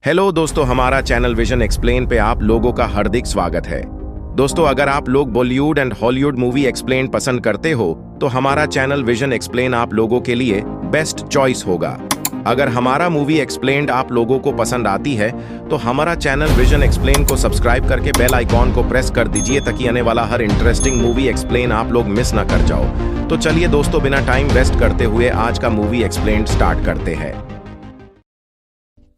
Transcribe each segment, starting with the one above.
Hello दोस्तों, हमारा channel vision explain पे आप लोगों का हार्दिक स्वागत है। दोस्तों, अगर आप लोग Bollywood and Hollywood movie explain पसंद करते हो तो हमारा चैनल विजन एक्सप्लेन आप लोगों के लिए बेस्ट चॉइस होगा। अगर हमारा मूवी एक्सप्लेन्ड आप लोगों को पसंद आती है तो हमारा चैनल विजन एक्सप्लेन को सब्सक्राइब करके बेल आइकॉन को प्रेस कर दीजिए ताकि आने वाला हर इंटरेस्टिंग मूवी एक्सप्लेन आप लोग मिस ना कर जाओ। तो चलिए दोस्तों, बिना टाइम वेस्ट करते हुए आज का मूवी एक्सप्लेन स्टार्ट करते हैं।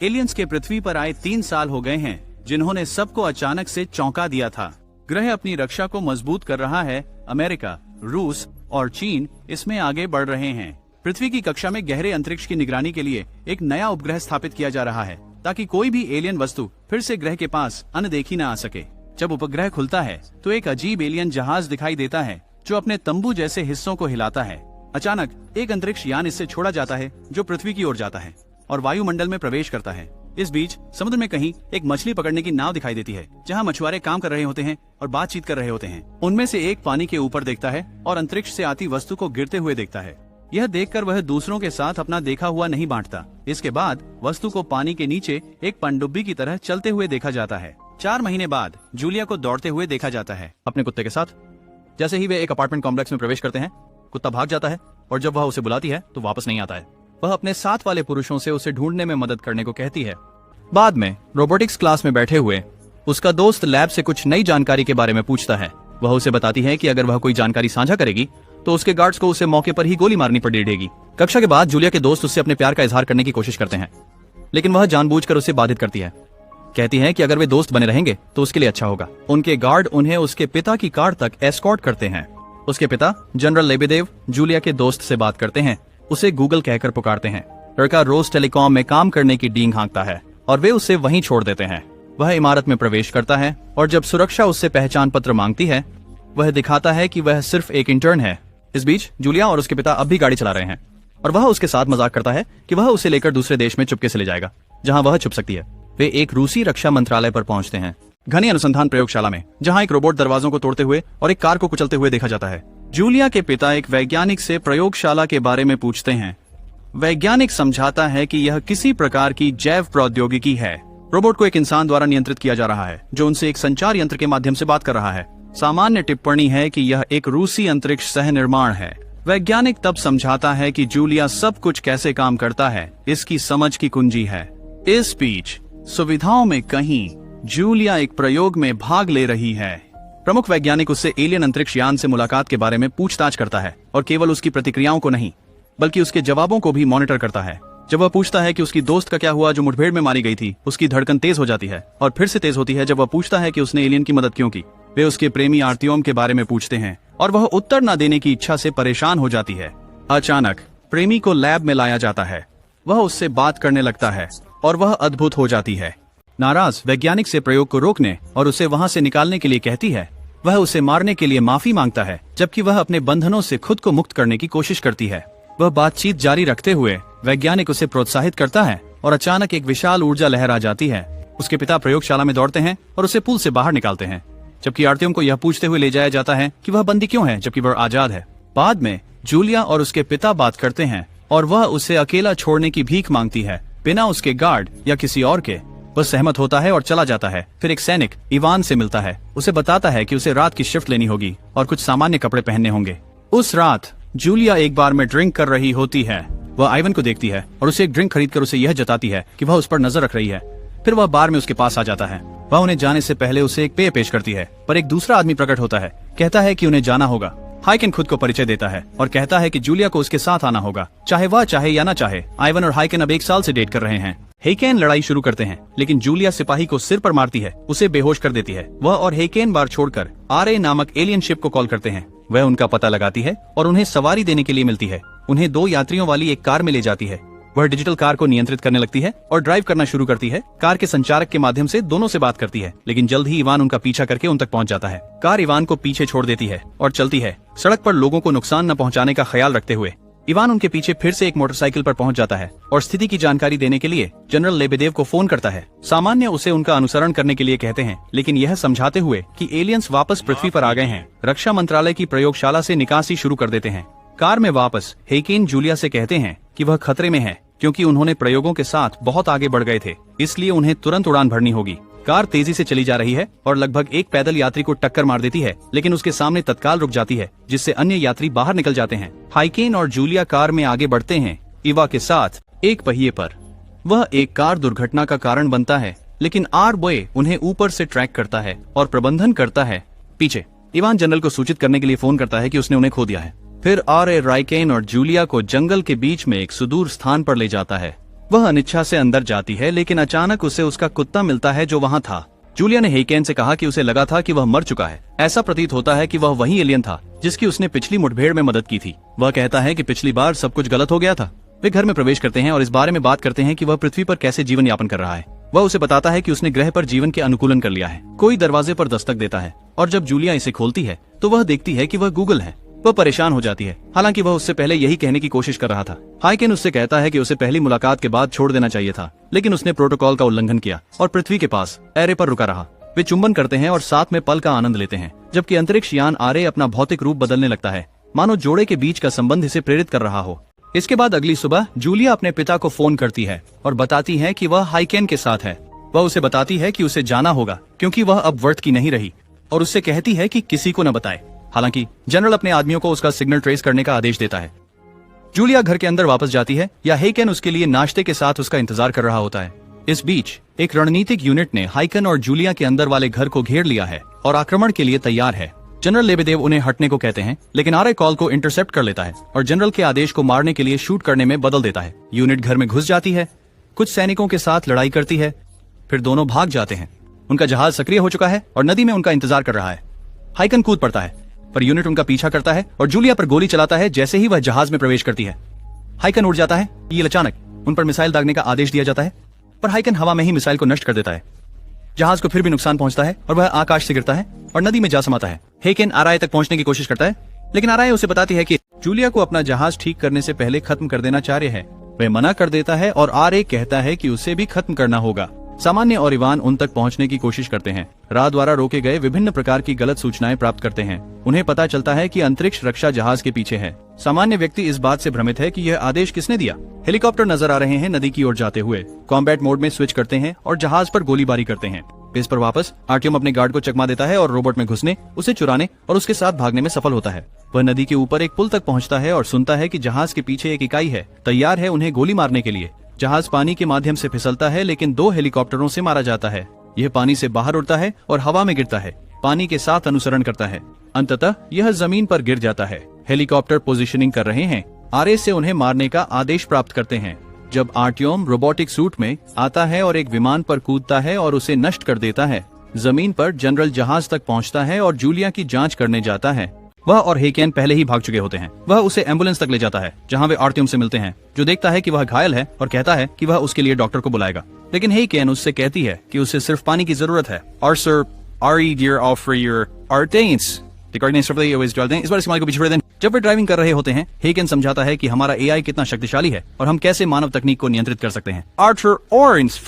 एलियंस के पृथ्वी पर आए 3 साल हो गए हैं, जिन्होंने सबको अचानक से चौंका दिया था। ग्रह अपनी रक्षा को मजबूत कर रहा है। अमेरिका, रूस और चीन इसमें आगे बढ़ रहे हैं। पृथ्वी की कक्षा में गहरे अंतरिक्ष की निगरानी के लिए एक नया उपग्रह स्थापित किया जा रहा है ताकि कोई भी एलियन वस्तु फिर से ग्रह के पास अनदेखी न आ सके। जब उपग्रह खुलता है तो एक अजीब एलियन जहाज दिखाई देता है जो अपने तंबू जैसे हिस्सों को हिलाता है। अचानक एक अंतरिक्ष यान इससे छोड़ा जाता है जो पृथ्वी की ओर जाता है और वायुमंडल में प्रवेश करता है। इस बीच समुद्र में कहीं एक मछली पकड़ने की नाव दिखाई देती है जहां मछुआरे काम कर रहे होते हैं और बातचीत कर रहे होते हैं। उनमें से एक पानी के ऊपर देखता है और अंतरिक्ष से आती वस्तु को गिरते हुए देखता है। यह देखकर वह दूसरों के साथ अपना देखा हुआ नहीं बांटता। इसके बाद वस्तु को पानी के नीचे एक पनडुब्बी की तरह चलते हुए देखा जाता है। 4 महीने बाद जूलिया को दौड़ते हुए देखा जाता है अपने कुत्ते के साथ। जैसे ही वे एक अपार्टमेंट कॉम्प्लेक्स में प्रवेश करते हैं, कुत्ता भाग जाता है और जब वह उसे बुलाती है तो वापस नहीं आता है। वह अपने साथ वाले पुरुषों से उसे ढूंढने में मदद करने को कहती है। बाद में रोबोटिक्स क्लास में बैठे हुए उसका दोस्त लैब से कुछ नई जानकारी के बारे में पूछता है। वह उसे बताती है कि अगर वह कोई जानकारी साझा करेगी तो उसके गार्ड्स को उसे मौके पर ही गोली मारनी पड़ेगी। कक्षा के बाद जूलिया के दोस्त उससे अपने प्यार का इजहार करने की कोशिश करते हैं, लेकिन वह जानबूझकर उसे बाधित करती है। कहती है कि अगर वे दोस्त बने रहेंगे तो उसके लिए अच्छा होगा। उनके गार्ड उन्हें उसके पिता की कार तक एस्कॉर्ट करते हैं। उसके पिता जनरल लेबेदेव जूलिया के दोस्त से बात करते हैं, उसे गूगल कहकर पुकारते हैं। लड़का रोज टेलीकॉम में काम करने की डींग हाँकता है और वे उसे वहीं छोड़ देते हैं। वह इमारत में प्रवेश करता है और जब सुरक्षा उससे पहचान पत्र मांगती है, वह दिखाता है कि वह सिर्फ एक इंटर्न है। इस बीच जूलिया और उसके पिता अब भी गाड़ी चला रहे हैं और वह उसके साथ मजाक करता है कि वह उसे लेकर दूसरे देश में चुपके से ले जाएगा जहां वह छुप सकती है। वे एक रूसी रक्षा मंत्रालय पर पहुंचते हैं, घनी अनुसंधान प्रयोगशाला में, जहां एक रोबोट दरवाजों को तोड़ते हुए और एक कार को कुचलते हुए देखा जाता है। जूलिया के पिता एक वैज्ञानिक से प्रयोगशाला के बारे में पूछते हैं। वैज्ञानिक समझाता है कि यह किसी प्रकार की जैव प्रौद्योगिकी है। रोबोट को एक इंसान द्वारा नियंत्रित किया जा रहा है जो उनसे एक संचार यंत्र के माध्यम से बात कर रहा है। सामान्य टिप्पणी है कि यह एक रूसी अंतरिक्ष सह निर्माण है। वैज्ञानिक तब समझाता है कि जूलिया सब कुछ कैसे काम करता है, इसकी समझ की कुंजी है। इस बीच सुविधाओं में कहीं जूलिया एक प्रयोग में भाग ले रही है। प्रमुख वैज्ञानिक उससे एलियन अंतरिक्ष यान से मुलाकात के बारे में पूछताछ करता है और केवल उसकी प्रतिक्रियाओं को नहीं बल्कि उसके जवाबों को भी मॉनिटर करता है। जब वह पूछता है कि उसकी दोस्त का क्या हुआ जो मुठभेड़ में मारी गई थी, उसकी धड़कन तेज हो जाती है और फिर से तेज होती है। जब वह पूछता है कि उसने एलियन की मदद क्यों की, वे उसके प्रेमी आर्तियोम के बारे में पूछते हैं और वह उत्तर न देने की इच्छा से परेशान हो जाती है। अचानक प्रेमी को लैब में लाया जाता है। वह उससे बात करने लगता है और वह अद्भुत हो जाती है। नाराज वैज्ञानिक से प्रयोग को रोकने और उसे वहां से निकालने के लिए कहती है। वह उसे मारने के लिए माफी मांगता है जबकि वह अपने बंधनों से खुद को मुक्त करने की कोशिश करती है। वह बातचीत जारी रखते हुए वैज्ञानिक उसे प्रोत्साहित करता है और अचानक एक विशाल ऊर्जा लहर आ जाती है। उसके पिता प्रयोगशाला में दौड़ते हैं और उसे पुल से बाहर निकालते हैं, जबकि आर्तियोम को यह पूछते हुए ले जाया जाता है कि वह बंदी क्यों है जबकि वह आजाद है। बाद में जूलिया और उसके पिता बात करते हैं और वह उसे अकेला छोड़ने की भीख मांगती है बिना उसके गार्ड या किसी और के। वह सहमत होता है और चला जाता है। फिर एक सैनिक इवान से मिलता है, उसे बताता है कि उसे रात की शिफ्ट लेनी होगी और कुछ सामान्य कपड़े पहनने होंगे। उस रात जूलिया एक बार में ड्रिंक कर रही होती है। वह आइवन को देखती है और उसे एक ड्रिंक खरीदकर उसे यह जताती है कि वह उस पर नजर रख रही है। फिर वह बार में उसके पास आ जाता है। वह उन्हें जाने से पहले उसे एक पेय पेश करती है, पर एक दूसरा आदमी प्रकट होता है, कहता है कि उन्हें जाना होगा। हाइकेन खुद को परिचय देता है और कहता है कि जूलिया को उसके साथ आना होगा, चाहे वह चाहे या ना चाहे। आइवन और हाइकेन अब 1 साल से डेट कर रहे हैं। हेकेन लड़ाई शुरू करते हैं, लेकिन जूलिया सिपाही को सिर पर मारती है, उसे बेहोश कर देती है। वह और हेकेन बार छोड़कर आरए नामक एलियन शिप को कॉल करते हैं। वह उनका पता लगाती है और उन्हें सवारी देने के लिए मिलती है। उन्हें 2 यात्रियों वाली एक कार में ले जाती है। वह डिजिटल कार को नियंत्रित करने लगती है और ड्राइव करना शुरू करती है। कार के संचारक के माध्यम से दोनों से बात करती है, लेकिन जल्द ही इवान उनका पीछा करके उन तक पहुंच जाता है। कार इवान को पीछे छोड़ देती है और चलती है, सड़क पर लोगों को नुकसान न पहुंचाने का ख्याल रखते हुए। इवान उनके पीछे फिर से एक मोटरसाइकिल पर पहुंच जाता है और स्थिति की जानकारी देने के लिए जनरल लेबेदेव को फोन करता है। सामान्य उसे उनका अनुसरण करने के लिए कहते हैं, लेकिन यह समझाते हुए कि एलियंस वापस पृथ्वी पर आ गए हैं। रक्षा मंत्रालय की प्रयोगशाला से निकासी शुरू कर देते हैं। कार में वापस हेकेन जूलिया से कहते हैं कि वह खतरे में है क्योंकि उन्होंने प्रयोगों के साथ बहुत आगे बढ़ गए थे, इसलिए उन्हें तुरंत उड़ान भरनी होगी। कार तेजी से चली जा रही है और लगभग एक पैदल यात्री को टक्कर मार देती है, लेकिन उसके सामने तत्काल रुक जाती है, जिससे अन्य यात्री बाहर निकल जाते हैं। हाइकेन और जूलिया कार में आगे बढ़ते हैं, इवा के साथ एक पहिए पर। वह एक कार दुर्घटना का कारण बनता है, लेकिन आर-बॉय उन्हें ऊपर से ट्रैक करता है और प्रबंधन करता है पीछे। इवान जनरल को सूचित करने के लिए फोन करता है कि उसने उन्हें खो दिया है। फिर आर-ए राइकेन और जूलिया को जंगल के बीच में एक सुदूर स्थान पर ले जाता है। वह अनिच्छा से अंदर जाती है, लेकिन अचानक उसे उसका कुत्ता मिलता है जो वहाँ था। जूलिया ने हेकेन से कहा कि उसे लगा था कि वह मर चुका है। ऐसा प्रतीत होता है कि वह वही एलियन था जिसकी उसने पिछली मुठभेड़ में मदद की थी। वह कहता है कि पिछली बार सब कुछ गलत हो गया था। वे घर में प्रवेश करते हैं और इस बारे में बात करते हैं कि वह पृथ्वी पर कैसे जीवन यापन कर रहा है। वह उसे बताता है कि उसने ग्रह पर जीवन के अनुकूलन कर लिया है। कोई दरवाजे पर दस्तक देता है और जब जूलिया इसे खोलती है तो वह देखती है कि वह गूगल है। वह परेशान हो जाती है, हालांकि वह उससे पहले यही कहने की कोशिश कर रहा था। हाइकेन उससे कहता है कि उसे पहली मुलाकात के बाद छोड़ देना चाहिए था, लेकिन उसने प्रोटोकॉल का उल्लंघन किया और पृथ्वी के पास एरे पर रुका रहा। वे चुंबन करते हैं और साथ में पल का आनंद लेते हैं, जबकि अंतरिक्ष यान आरे अपना भौतिक रूप बदलने लगता है, मानो जोड़े के बीच का संबंध इसे प्रेरित कर रहा हो। इसके बाद अगली सुबह जूलिया अपने पिता को फोन करती है और बताती है कि वह हाइकेन के साथ है। वह उसे बताती है कि उसे जाना होगा क्योंकि वह अब वर्थ की नहीं रही, और उससे कहती है कि किसी को न बताए। हालांकि जनरल अपने आदमियों को उसका सिग्नल ट्रेस करने का आदेश देता है। जूलिया घर के अंदर वापस जाती है या हेकेन उसके लिए नाश्ते के साथ उसका इंतजार कर रहा होता है। इस बीच एक रणनीतिक यूनिट ने हाइकेन और जूलिया के अंदर वाले घर को घेर लिया है और आक्रमण के लिए तैयार है। जनरल लेबेदेव उन्हें हटने को कहते हैं, लेकिन आर-ए कॉल को इंटरसेप्ट कर लेता है और जनरल के आदेश को मारने के लिए शूट करने में बदल देता है। यूनिट घर में घुस जाती है, कुछ सैनिकों के साथ लड़ाई करती है, फिर दोनों भाग जाते हैं। उनका जहाज सक्रिय हो चुका है और नदी में उनका इंतजार कर रहा है। हाइकेन कूद पड़ता है, पर यूनिट उनका पीछा करता है और जूलिया पर गोली चलाता है जैसे ही वह जहाज में प्रवेश करती है। हाइकेन उड़ जाता है। ये अचानक उन पर मिसाइल दागने का आदेश दिया जाता है, पर हाइकेन हवा में ही मिसाइल को नष्ट कर देता है। जहाज को फिर भी नुकसान पहुंचता है और वह आकाश से गिरता है और नदी में जा समाता है। हेकेन आर-ए तक पहुंचने की कोशिश करता है, लेकिन आर-ए उसे बताती है कि जूलिया को अपना जहाज ठीक करने से पहले खत्म कर देना चाहिए है। वह मना कर देता है और आर-ए कहता है कि उसे भी खत्म करना होगा। सामान्य और इवान उन तक पहुंचने की कोशिश करते हैं। रा द्वारा रोके गए विभिन्न प्रकार की गलत सूचनाएं प्राप्त करते हैं। उन्हें पता चलता है कि अंतरिक्ष रक्षा जहाज के पीछे है। सामान्य व्यक्ति इस बात से भ्रमित है कि यह आदेश किसने दिया। हेलीकॉप्टर नजर आ रहे हैं नदी की ओर जाते हुए। कॉम्बैट मोड में स्विच करते हैं और जहाज पर गोलीबारी करते हैं। बेस पर वापस आर्टियम अपने गार्ड को चकमा देता है और रोबोट में घुसने, उसे चुराने और उसके साथ भागने में सफल होता है। वह नदी के ऊपर एक पुल तक पहुंचता है और सुनता है कि जहाज के पीछे एक इकाई है, तैयार है उन्हें गोली मारने के लिए। जहाज पानी के माध्यम से फिसलता है, लेकिन 2 हेलीकॉप्टरों से मारा जाता है। यह पानी से बाहर उड़ता है और हवा में गिरता है, पानी के साथ अनुसरण करता है। अंततः यह जमीन पर गिर जाता है। हेलीकॉप्टर पोजीशनिंग कर रहे हैं। आर-ए से उन्हें मारने का आदेश प्राप्त करते हैं। जब आर्टियम रोबोटिक सूट में आता है और एक विमान पर कूदता है और उसे नष्ट कर देता है। जमीन पर जनरल जहाज तक पहुंचता है और जूलिया की जांच करने जाता है। वह और हेकेन पहले ही भाग चुके होते हैं। वह उसे एम्बुलेंस तक ले जाता है, जहां वे आर्टियम से मिलते हैं, जो देखता है कि वह घायल है और कहता है कि वह उसके लिए डॉक्टर को बुलाएगा। लेकिन हेकेन उससे कहती है कि उसे सिर्फ पानी की जरूरत है। और सर आरी डियर ऑफर योर आर्टेन्स इस बार इस्तेमाल को पीछे दें। जब वे ड्राइविंग कर रहे होते हैं, हेकेन समझाता है कि हमारा एआई कितना शक्तिशाली है और हम कैसे मानव तकनीक को नियंत्रित कर सकते हैं। आर्थर ऑरेंज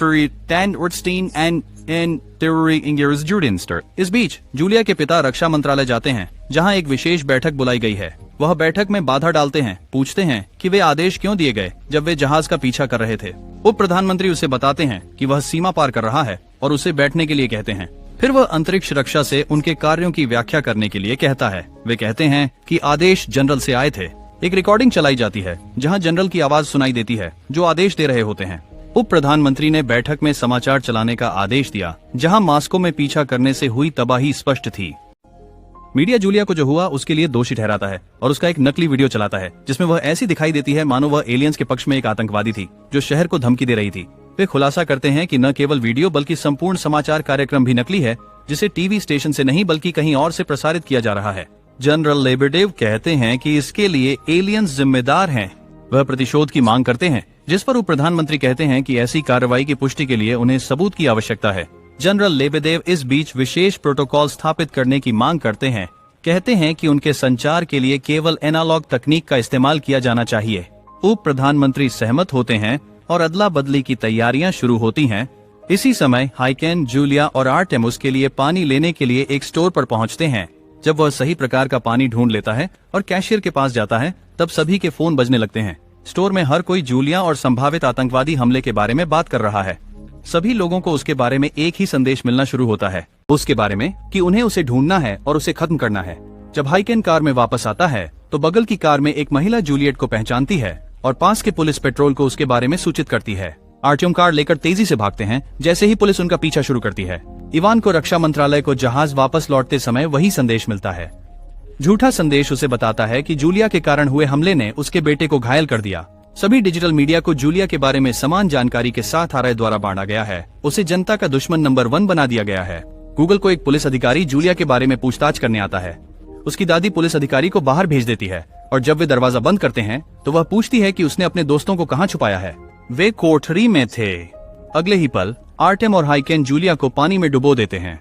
इस बीच जूलिया के पिता रक्षा मंत्रालय जाते हैं, जहां एक विशेष बैठक बुलाई गई है। वह बैठक में बाधा डालते हैं, पूछते हैं कि वे आदेश क्यों दिए गए जब वे जहाज का पीछा कर रहे थे। उप प्रधानमंत्री उसे बताते हैं कि वह सीमा पार कर रहा है और उसे बैठने के लिए कहते हैं। फिर वह अंतरिक्ष रक्षा से उनके कार्यों की व्याख्या करने के लिए कहता है। वे कहते हैं कि आदेश जनरल से आए थे। एक रिकॉर्डिंग चलाई जाती है जहां जनरल की आवाज सुनाई देती है जो आदेश दे रहे होते हैं। उप प्रधानमंत्री ने बैठक में समाचार चलाने का आदेश दिया, जहां मास्को में पीछा करने से हुई तबाही स्पष्ट थी। मीडिया जूलिया को जो हुआ उसके लिए दोषी ठहराता है और उसका एक नकली वीडियो चलाता है, जिसमें वह ऐसी दिखाई देती है मानो वह एलियंस के पक्ष में एक आतंकवादी थी जो शहर को धमकी दे रही थी। वे खुलासा करते हैं कि न केवल वीडियो बल्कि संपूर्ण समाचार कार्यक्रम भी नकली है, जिसे टीवी स्टेशन से नहीं बल्कि कहीं और से प्रसारित किया जा रहा है। जनरल लेबेडेव कहते हैं कि इसके लिए एलियंस जिम्मेदार हैं। वह प्रतिशोध की मांग करते हैं, जिस पर उप प्रधानमंत्री कहते हैं कि ऐसी कार्रवाई की पुष्टि के लिए उन्हें सबूत की आवश्यकता है। जनरल लेबेदेव इस बीच विशेष प्रोटोकॉल स्थापित करने की मांग करते हैं। कहते हैं कि उनके संचार के लिए केवल एनालॉग तकनीक का इस्तेमाल किया जाना चाहिए। उप प्रधानमंत्री सहमत होते हैं और अदला बदली की तैयारियां शुरू होती हैं। इसी समय हाइकेन, जूलिया और आर्टेम उसके लिए पानी लेने के लिए एक स्टोर पर पहुंचते हैं। जब वह सही प्रकार का पानी ढूंढ लेता है और कैशियर के पास जाता है, तब सभी के फोन बजने लगते हैं। स्टोर में हर कोई जूलिया और संभावित आतंकवादी हमले के बारे में बात कर रहा है। सभी लोगों को उसके बारे में एक ही संदेश मिलना शुरू होता है, उसके बारे में कि उन्हें उसे ढूंढना है और उसे खत्म करना है। जब हाइकेन कार में वापस आता है तो बगल की कार में एक महिला जूलियट को पहचानती है और पास के पुलिस पेट्रोल को उसके बारे में सूचित करती है। आर्टियम कार लेकर तेजी से भागते हैं जैसे ही पुलिस उनका पीछा शुरू करती है। इवान को रक्षा मंत्रालय को जहाज वापस लौटते समय वही संदेश मिलता है। झूठा संदेश उसे बताता है कि जूलिया के कारण हुए हमले ने उसके बेटे को घायल कर दिया। सभी डिजिटल मीडिया को जूलिया के बारे में समान जानकारी के साथ आरआई द्वारा बांटा गया है। उसे जनता का दुश्मन नंबर 1 बना दिया गया है। गूगल को एक पुलिस अधिकारी जूलिया के बारे में पूछताछ करने आता है। उसकी दादी पुलिस अधिकारी को बाहर भेज देती है और जब वे दरवाजा बंद करते हैं तो वह पूछती है कि उसने अपने दोस्तों को कहाँ छुपाया है। वे कोठरी में थे। अगले ही पल आर्टेम और हाइकेन जूलिया को पानी में डुबो देते हैं।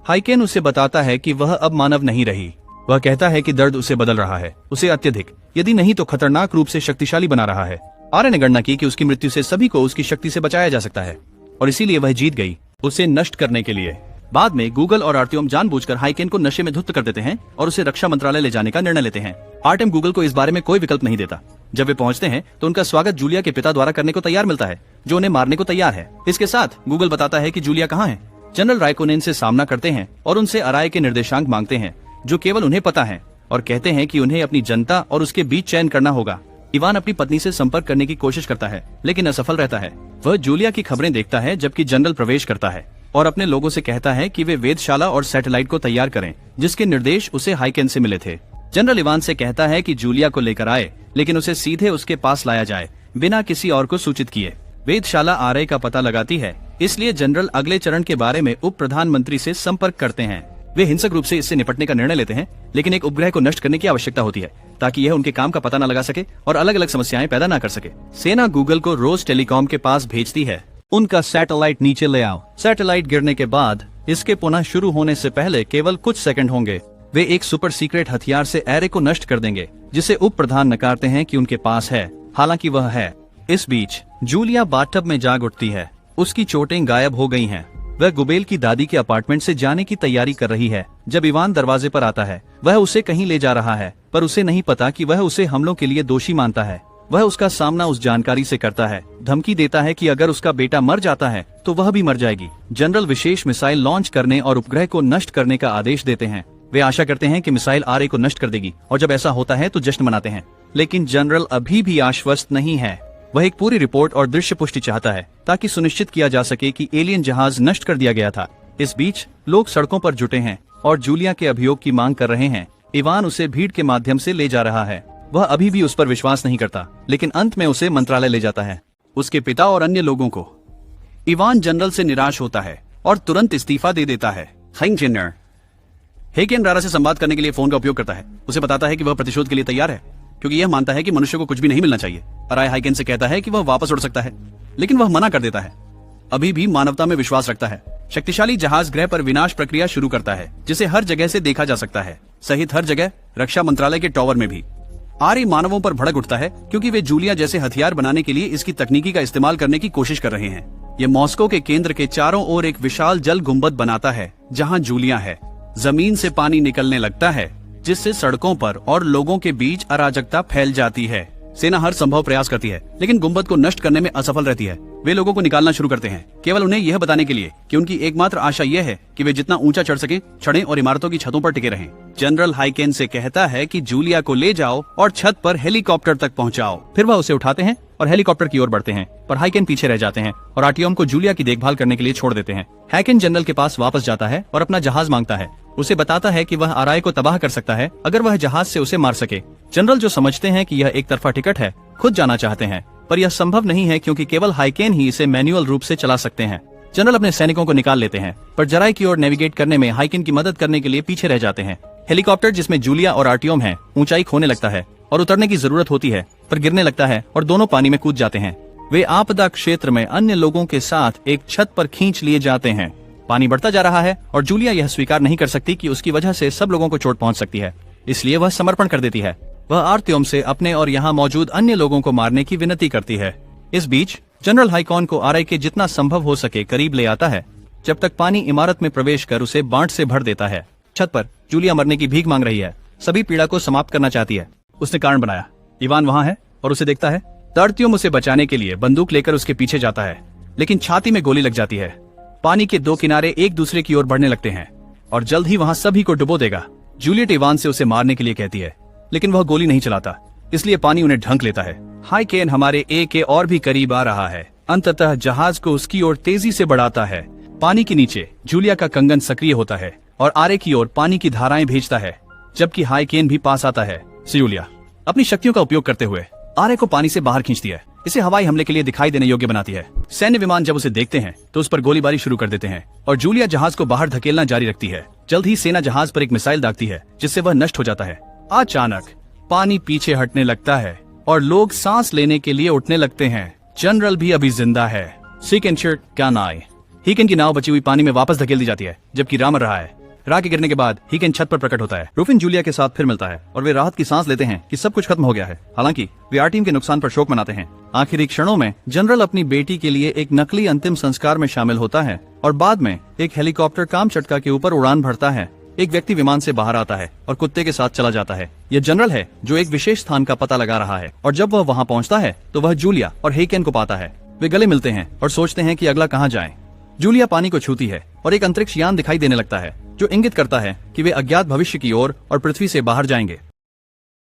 हाइकेन उसे बताता है कि वह अब मानव नहीं रही। वह कहता है कि दर्द उसे बदल रहा है, उसे अत्यधिक, यदि नहीं तो खतरनाक रूप से शक्तिशाली बना रहा है। आर्य ने गणना की कि उसकी मृत्यु से सभी को उसकी शक्ति से बचाया जा सकता है और इसीलिए वह जीत गई उसे नष्ट करने के लिए। बाद में गूगल और आर्टियम जानबूझकर हाइकेन को नशे में धुत कर देते हैं और उसे रक्षा मंत्रालय ले जाने का निर्णय लेते हैं। आर्टियम गूगल को इस बारे में कोई विकल्प नहीं देता। जब वे पहुंचते हैं तो उनका स्वागत जूलिया के पिता द्वारा करने को तैयार मिलता है, जो उन्हें मारने को तैयार है। इसके साथ गूगल बताता है कि जूलिया कहाँ है। जनरल रायकोनेन से सामना करते हैं और उनसे आरआई के निर्देशांक मांगते हैं जो केवल उन्हें पता है, और कहते हैं कि उन्हें अपनी जनता और उसके बीच चयन करना होगा। इवान अपनी पत्नी से संपर्क करने की कोशिश करता है लेकिन असफल रहता है। वह जूलिया की खबरें देखता है जबकि जनरल प्रवेश करता है और अपने लोगों से कहता है कि वे वेधशाला और सैटेलाइट को तैयार करें जिसके निर्देश उसे हाइकेन से मिले थे। जनरल इवान से कहता है कि जूलिया को लेकर आए लेकिन उसे सीधे उसके पास लाया जाए बिना किसी और को सूचित किए। वेधशाला आरआई का पता लगाती है, इसलिए जनरल अगले चरण के बारे में उप प्रधानमंत्री से संपर्क करते हैं। वे हिंसक रूप से इससे निपटने का निर्णय लेते हैं लेकिन एक उपग्रह को नष्ट करने की आवश्यकता होती है ताकि यह उनके काम का पता न लगा सके और अलग अलग समस्याएं पैदा न कर सके। सेना गूगल को रोज टेलीकॉम के पास भेजती है, उनका सैटेलाइट नीचे ले आओ। सैटेलाइट गिरने के बाद इसके पुनः शुरू होने से पहले केवल कुछ सेकंड होंगे। वे एक सुपर सीक्रेट हथियार से एरे को नष्ट कर देंगे जिसे उप प्रधान नकारते हैं कि उनके पास है, हालांकि वह है। इस बीच जूलिया बाथटब में जाग उठती है। उसकी चोटें गायब हो गई हैं। वह गुबेल की दादी के अपार्टमेंट से जाने की तैयारी कर रही है जब इवान दरवाजे पर आता है। वह उसे कहीं ले जा रहा है पर उसे नहीं पता कि वह उसे हमलों के लिए दोषी मानता है। वह उसका सामना उस जानकारी से करता है, धमकी देता है कि अगर उसका बेटा मर जाता है तो वह भी मर जाएगी। जनरल विशेष मिसाइल लॉन्च करने और उपग्रह को नष्ट करने का आदेश देते हैं। वे आशा करते हैं कि मिसाइल आरआई को नष्ट कर देगी और जब ऐसा होता है तो जश्न मनाते हैं, लेकिन जनरल अभी भी आश्वस्त नहीं है। वह एक पूरी रिपोर्ट और दृश्य पुष्टि चाहता है ताकि सुनिश्चित किया जा सके कि एलियन जहाज नष्ट कर दिया गया था। इस बीच लोग सड़कों पर जुटे हैं और जूलिया के अभियोग की मांग कर रहे हैं। इवान उसे भीड़ के माध्यम से ले जा रहा है। वह अभी भी उस पर विश्वास नहीं करता लेकिन अंत में उसे मंत्रालय ले जाता है, उसके पिता और अन्य लोगों को। इवान जनरल से निराश होता है और तुरंत इस्तीफा दे देता है। हेकेन रारा से संवाद करने के लिए फोन का उपयोग करता है। उसे बताता है कि वह प्रतिशोध के लिए तैयार है क्योंकि यह मानता है कि मनुष्य को कुछ भी नहीं मिलना चाहिए। आरआई हाइकेन से कहता है कि वह वापस उड़ सकता है लेकिन वह मना कर देता है। अभी भी मानवता में विश्वास रखता है। शक्तिशाली जहाज ग्रह पर विनाश प्रक्रिया शुरू करता है जिसे हर जगह से देखा जा सकता है, सहित हर जगह, रक्षा मंत्रालय के टॉवर में भी। आर्य मानवों पर भड़क उठता है क्योंकि वे जूलिया जैसे हथियार बनाने के लिए इसकी तकनीकी का इस्तेमाल करने की कोशिश कर रहे हैं। ये मॉस्को के केंद्र के चारों ओर एक विशाल जल गुंबद बनाता है जहां जूलिया है। जमीन से पानी निकलने लगता है जिससे सड़कों पर और लोगों के बीच अराजकता फैल जाती है। सेना हर संभव प्रयास करती है लेकिन गुंबद को नष्ट करने में असफल रहती है। वे लोगों को निकालना शुरू करते हैं केवल उन्हें यह बताने के लिए कि उनकी एकमात्र आशा यह है कि वे जितना ऊंचा चढ़ सकें चढ़ें और इमारतों की छतों पर टिके रहें। जनरल हाइकेन से कहता है कि जूलिया को ले जाओ और छत पर हेलीकॉप्टर तक पहुंचाओ। फिर वह उसे उठाते हैं और हेलीकॉप्टर की ओर बढ़ते हैं पर हाइकेन पीछे रह जाते हैं और आर्टियम को जूलिया की देखभाल करने के लिए छोड़ देते हैं। हाइकेन जनरल के पास वापस जाता है और अपना जहाज मांगता है। उसे बताता है कि वह आरआई को तबाह कर सकता है अगर वह जहाज से उसे मार सके। जनरल, जो समझते हैं कि यह एक तरफा टिकट है, खुद जाना चाहते हैं पर यह संभव नहीं है क्योंकि केवल हाइकेन ही इसे मैन्युअल रूप से चला सकते हैं। जनरल अपने सैनिकों को निकाल लेते हैं पर जराई की ओर नेविगेट करने में हाइकेन की मदद करने के लिए पीछे रह जाते हैं। हेलीकॉप्टर जिसमें जूलिया और आर्टियम है ऊंचाई खोने लगता है और उतरने की जरूरत होती है पर गिरने लगता है और दोनों पानी में कूद जाते हैं। वे आपदा क्षेत्र में अन्य लोगों के साथ एक छत पर खींच लिए जाते हैं। पानी बढ़ता जा रहा है और जूलिया यह स्वीकार नहीं कर सकती कि उसकी वजह से सब लोगों को चोट पहुंच सकती है, इसलिए वह समर्पण कर देती है। वह आर्टियम से अपने और यहाँ मौजूद अन्य लोगों को मारने की विनती करती है। इस बीच जनरल हाइकॉन को आरआई के जितना संभव हो सके करीब ले आता है जब तक पानी इमारत में प्रवेश कर उसे बांट से भर देता है। छत पर जूलिया मरने की भीख मांग रही है, सभी पीड़ा को समाप्त करना चाहती है। उसने कारण बनाया। इवान वहाँ है और उसे देखता है तर्तियम उसे बचाने के लिए बंदूक लेकर उसके पीछे जाता है, लेकिन छाती में गोली लग जाती है। पानी के दो किनारे एक दूसरे की ओर बढ़ने लगते हैं और जल्द ही वहां सभी को डुबो देगा। जूलियट इवान से उसे मारने के लिए कहती है, लेकिन वह गोली नहीं चलाता, इसलिए पानी उन्हें ढंक लेता है। हाई केन हमारे ए के और भी करीब आ रहा है। अंततः जहाज को उसकी ओर तेजी से बढ़ाता है। पानी के नीचे जूलिया का कंगन सक्रिय होता है और आरे की ओर पानी की धाराएं भेजता है, जबकि हाई केन भी पास आता है। जूलिया अपनी शक्तियों का उपयोग करते हुए आरे को पानी से बाहर खींचती है, इसे हवाई हमले के लिए दिखाई देने योग्य बनाती है। सैन्य विमान जब उसे देखते हैं तो उस पर गोलीबारी शुरू कर देते हैं और जूलिया जहाज को बाहर धकेलना जारी रखती है। जल्द ही सेना जहाज पर एक मिसाइल दागती है, जिससे वह नष्ट हो जाता है। अचानक पानी पीछे हटने लगता है और लोग सांस लेने के लिए उठने लगते हैं। जनरल भी अभी जिंदा है। हीकेन की नाव बची हुई पानी में वापस धकेल दी जाती है, जबकि रा मर रहा है। रा के गिरने के बाद हीकेन छत पर प्रकट होता है। रूफिन जूलिया के साथ फिर मिलता है और वे राहत की सांस लेते हैं कि सब कुछ खत्म हो गया है। हालांकि वे आर टीम के नुकसान पर शोक मनाते हैं। आखिरी क्षणों में जनरल अपनी बेटी के लिए एक नकली अंतिम संस्कार में शामिल होता है और बाद में एक हेलीकॉप्टर कामचटका के ऊपर उड़ान भरता है। एक व्यक्ति विमान से बाहर आता है और कुत्ते के साथ चला जाता है। यह जनरल है जो एक विशेष स्थान का पता लगा रहा है, और जब वह वहां पहुंचता है तो वह जूलिया और हीकेन को पाता है। वे गले मिलते हैं और सोचते हैं कि अगला कहां जाएं। जूलिया पानी को छूती है और एक अंतरिक्ष यान दिखाई देने लगता है, जो इंगित करता है कि वे अज्ञात भविष्य की ओर और पृथ्वी से बाहर जाएंगे।